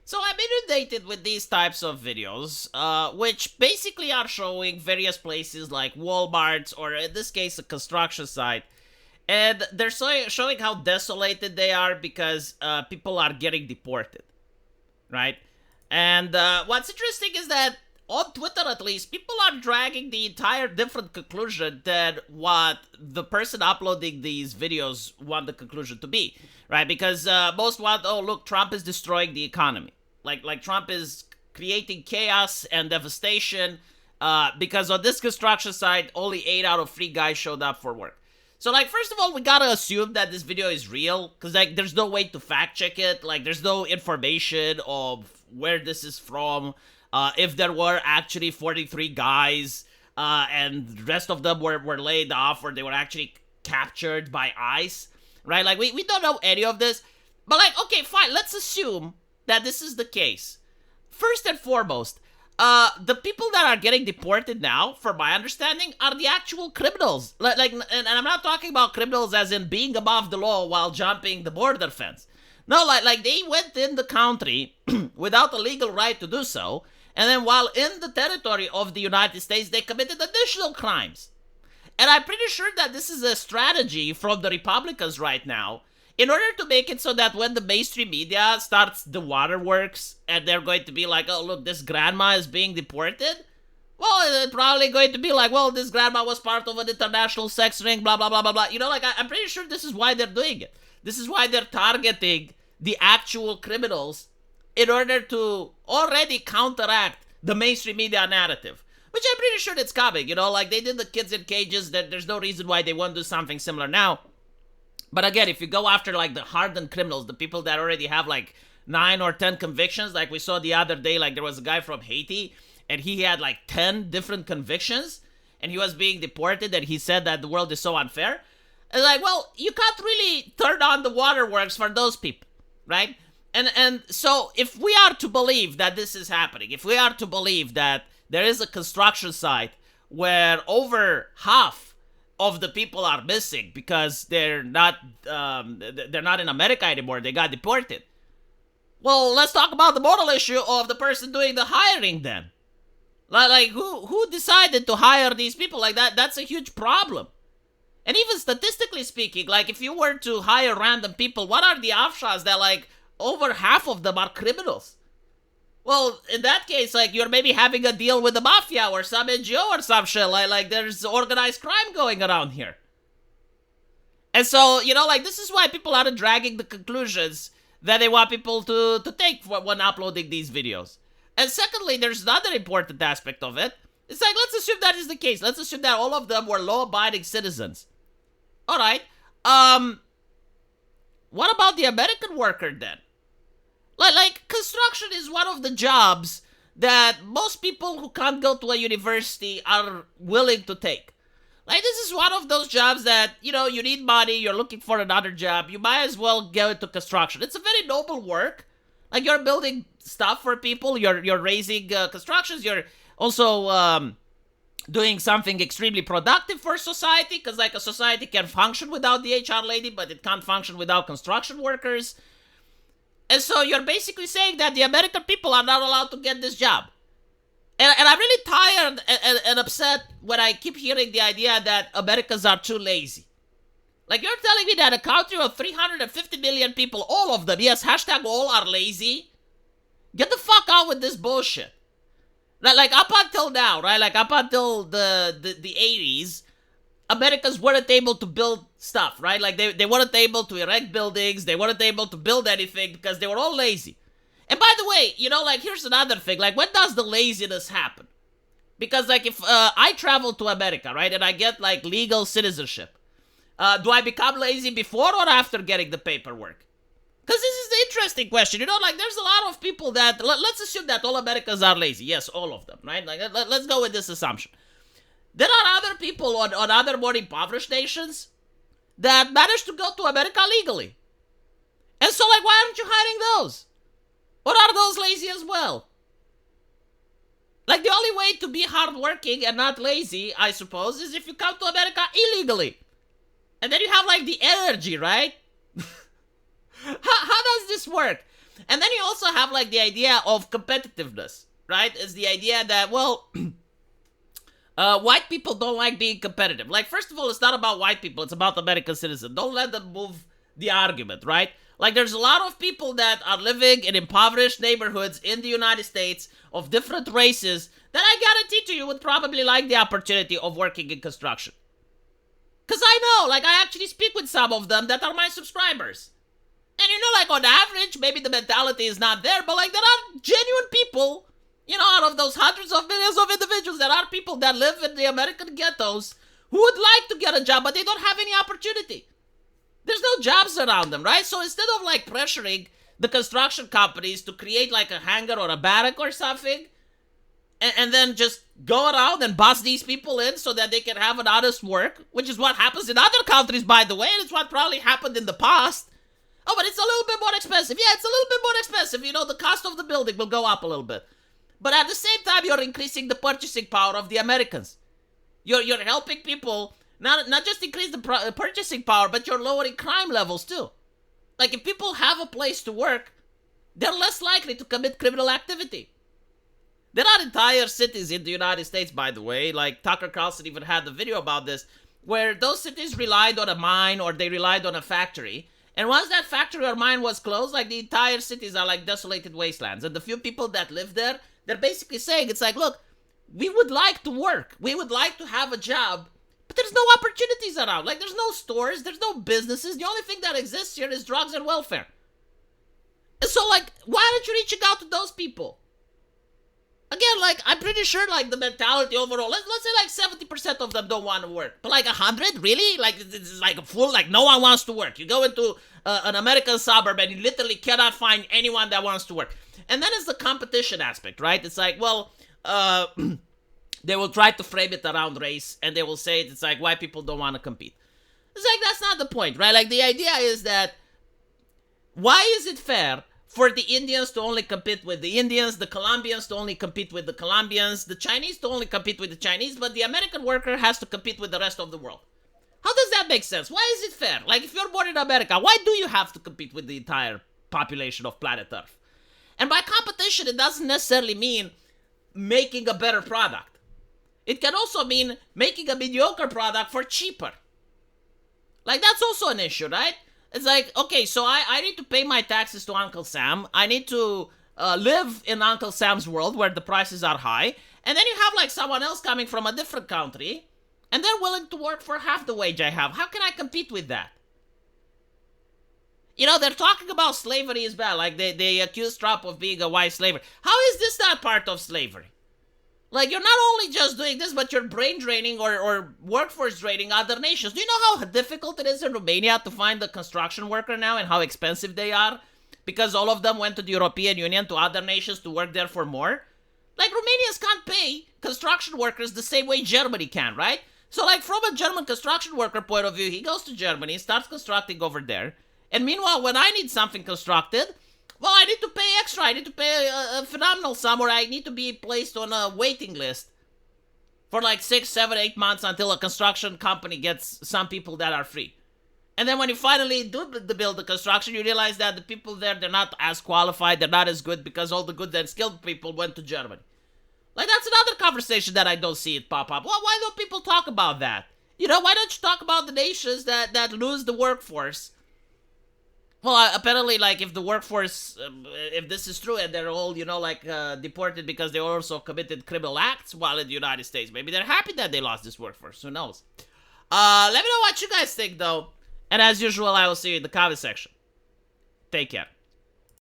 So I'm inundated with these types of videos, which basically are showing various places like Walmarts, or in this case, a construction site. And they're showing how desolated they are because people are getting deported, right? And what's interesting is that on Twitter, at least, people are dragging the entire different conclusion than what the person uploading these videos want the conclusion to be, right? Because most want, oh look, Trump is destroying the economy, like Trump is creating chaos and devastation, because on this construction site, only 8 out of 3 guys showed up for work. So, like, first of all, we gotta assume that this video is real, because, like, there's no way to fact check it. Like, there's no information of where this is from, if there were actually 43 guys, and the rest of them were laid off, or they were actually captured by ICE, right? Like, we don't know any of this. But, like, okay, fine, let's assume that this is the case. First and foremost, the people that are getting deported now, from my understanding, are the actual criminals. And I'm not talking about criminals as in being above the law while jumping the border fence. No, like they went in the country without a legal right to do so, and then while in the territory of the United States, they committed additional crimes. And I'm pretty sure that this is a strategy from the Republicans right now, in order to make it so that when the mainstream media starts the waterworks and they're going to be like, oh, look, this grandma is being deported, well, it's probably going to be like, well, this grandma was part of an international sex ring, blah, blah, blah, blah, blah. You know, like, I'm pretty sure this is why they're doing it. This is why they're targeting the actual criminals in order to already counteract the mainstream media narrative. Which I'm pretty sure it's coming, you know, like they did the kids in cages, that there's no reason why they won't do something similar now. But again, if you go after like the hardened criminals, the people that already have like 9 or 10 convictions, like we saw the other day, like there was a guy from Haiti and he had like 10 different convictions and he was being deported, and he said that the world is so unfair. And like, well, you can't really turn on the waterworks for those people, right? And so if we are to believe that this is happening, if we are to believe that there is a construction site where over half of the people are missing because they're not in America anymore, they got deported. Well, let's talk about the moral issue of the person doing the hiring then. Like who decided to hire these people? Like that's a huge problem. And even statistically speaking, like if you were to hire random people, what are the offshots that like over half of them are criminals? Well, in that case, like you're maybe having a deal with the mafia or some NGO or some shit. Like there's organized crime going around here. And so, you know, like this is why people are dragging the conclusions that they want people to take when uploading these videos. And secondly, there's another important aspect of it. It's like, let's assume that is the case. Let's assume that all of them were law-abiding citizens. All right. What about the American worker then? Like construction is one of the jobs that most people who can't go to a university are willing to take. Like, this is one of those jobs that, you know, you need money, you're looking for another job, you might as well go into construction. It's a very noble work. Like, you're building stuff for people, you're raising constructions, you're also doing something extremely productive for society, because, like, a society can function without the HR lady, but it can't function without construction workers. And so you're basically saying that the American people are not allowed to get this job. And I'm really tired and upset when I keep hearing the idea that Americans are too lazy. Like, you're telling me that a country of 350 million people, all of them, yes, hashtag all are lazy? Get the fuck out with this bullshit. Like up until now, right? Like, up until the 80s, Americans weren't able to build stuff, right? Like, they weren't able to erect buildings, they weren't able to build anything because they were all lazy. And by the way, you know, like, here's another thing. Like, when does the laziness happen? Because, like, if I travel to America, right, and I get, like, legal citizenship, do I become lazy before or after getting the paperwork? Because this is the interesting question. You know, like, there's a lot of people that, let's assume that all Americans are lazy. Yes, all of them, right? Like, let's go with this assumption. There are other people on other more impoverished nations that managed to go to America legally. And so, like, why aren't you hiring those? Or are those lazy as well? Like, the only way to be hardworking and not lazy, I suppose, is if you come to America illegally. And then you have, like, the energy, right? How does this work? And then you also have like the idea of competitiveness, right? It's the idea that, well, white people don't like being competitive. Like, first of all, it's not about white people, it's about American citizens. Don't let them move the argument, right? Like, there's a lot of people that are living in impoverished neighborhoods in the United States of different races that I guarantee to you would probably like the opportunity of working in construction. Because I know, like, I actually speak with some of them that are my subscribers. And you know, like, on average, maybe the mentality is not there, but, like, there are genuine people, you know, out of those hundreds of millions of individuals, there are people that live in the American ghettos who would like to get a job, but they don't have any opportunity. There's no jobs around them, right? So instead of, like, pressuring the construction companies to create, like, a hangar or a barrack or something, and then just go around and bust these people in so that they can have an honest work, which is what happens in other countries, by the way, and it's what probably happened in the past. Oh, but it's a little bit more expensive. Yeah, it's a little bit more expensive. You know, the cost of the building will go up a little bit. But at the same time, you're increasing the purchasing power of the Americans. You're helping people not just increase the purchasing power, but you're lowering crime levels too. Like, if people have a place to work, they're less likely to commit criminal activity. There are entire cities in the United States, by the way, like Tucker Carlson even had the video about this, where those cities relied on a mine or they relied on a factory. And once that factory or mine was closed, like, the entire cities are like desolated wastelands. And the few people that live there, they're basically saying, it's like, look, we would like to work. We would like to have a job, but there's no opportunities around. Like, there's no stores, there's no businesses. The only thing that exists here is drugs and welfare. And so, like, why aren't you reaching out to those people? Again, like, I'm pretty sure, like, the mentality overall, let's say, like, 70% of them don't want to work. But, like, 100? Really? Like, it's like a full, like, no one wants to work. You go into an American suburb and you literally cannot find anyone that wants to work. And then it's the competition aspect, right? It's like, well, they will try to frame it around race, and they will say it's like, white people don't want to compete. It's like, that's not the point, right? Like, the idea is that, why is it fair for the Indians to only compete with the Indians, the Colombians to only compete with the Colombians, the Chinese to only compete with the Chinese, but the American worker has to compete with the rest of the world? How does that make sense? Why is it fair? Like, if you're born in America, why do you have to compete with the entire population of planet Earth? And by competition, it doesn't necessarily mean making a better product. It can also mean making a mediocre product for cheaper. Like, that's also an issue, right? It's like, okay, so I need to pay my taxes to Uncle Sam. I need to live in Uncle Sam's world where the prices are high. And then you have, like, someone else coming from a different country, and they're willing to work for half the wage I have. How can I compete with that? You know, they're talking about slavery is bad. Like, they accuse Trump of being a white slaver. How is this not part of slavery? Like, you're not only just doing this, but you're brain draining or workforce draining other nations. Do you know how difficult it is in Romania to find a construction worker now and how expensive they are? Because all of them went to the European Union, to other nations to work there for more? Like, Romanians can't pay construction workers the same way Germany can, right? So, like, from a German construction worker point of view, he goes to Germany, starts constructing over there. And meanwhile, when I need something constructed, well, I need to pay extra. I need to pay a phenomenal sum, or I need to be placed on a waiting list for like 6, 7, 8 months until a construction company gets some people that are free. And then when you finally do build the construction, you realize that the people there, they're not as qualified, they're not as good because all the good and skilled people went to Germany. Like, that's another conversation that I don't see it pop up. Well, why don't people talk about that? You know, why don't you talk about the nations that lose the workforce? Well, apparently, like, if the workforce, if this is true and they're all, you know, like, deported because they also committed criminal acts while in the United States, maybe they're happy that they lost this workforce. Who knows? Let me know what you guys think, though. And as usual, I will see you in the comment section. Take care.